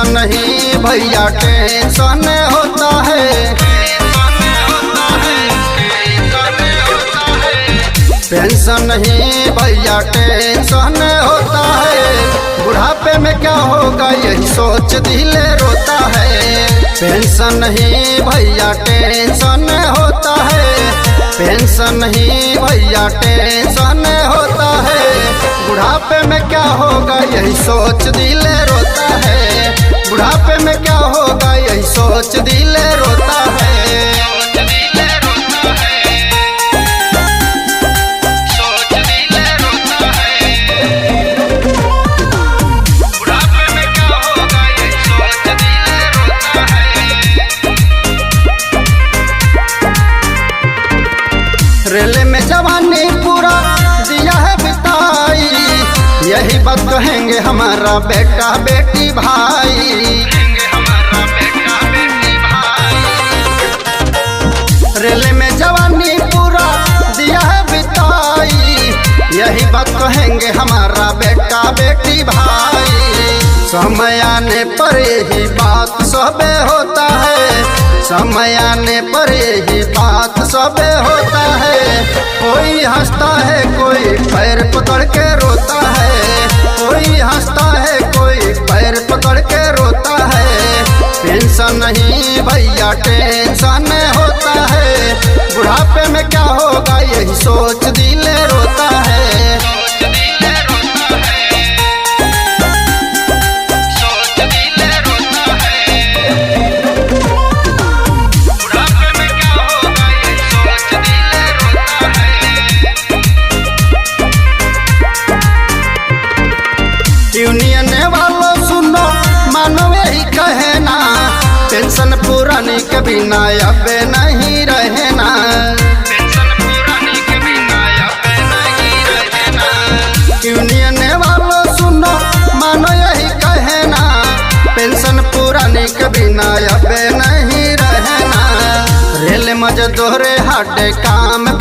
Pension नहीं भैया tension होता है। पेंशन नहीं भैया टेंशन होता है। बुढ़ापे में क्या होगा यही सोच दिल रोता है। पेंशन नहीं भैया टेंशन होता है। पेंशन नहीं भैया टेंशन होता है। बुढ़ापे में क्या होगा यही सोच दिल रोता है। बुढ़ापे में क्या होगा यही सोच दिल रोता है। रेले में जवानी पूरा दिया है बिताई, यही बात कहेंगे हमारा बेटा बेटी भाई। रेले में जवानी पूरा दिया है बिताई, यही बात कहेंगे हमारा बेटा बेटी भाई। समय आने पर यही बात सबे होता है। समय आने पर यही बात सबे होता है। कोई हंसता है कोई पैर पकड़ के रोता है। कोई हंसता है कोई पैर पकड़ के रोता है। पेंशन नहीं भैया टेंशन होता है। बुढ़ापे में क्या होगा यही सोच दिल रोता है। यूनियन वालों सुनो मानो यही कहना, पेंशन पुरानी के बिना अब नहीं रहना। यूनियन वालों सुनो मानो यही कहना, पेंशन पुरानी के बिना अब नहीं रहना। रेल मजदूर हाट काम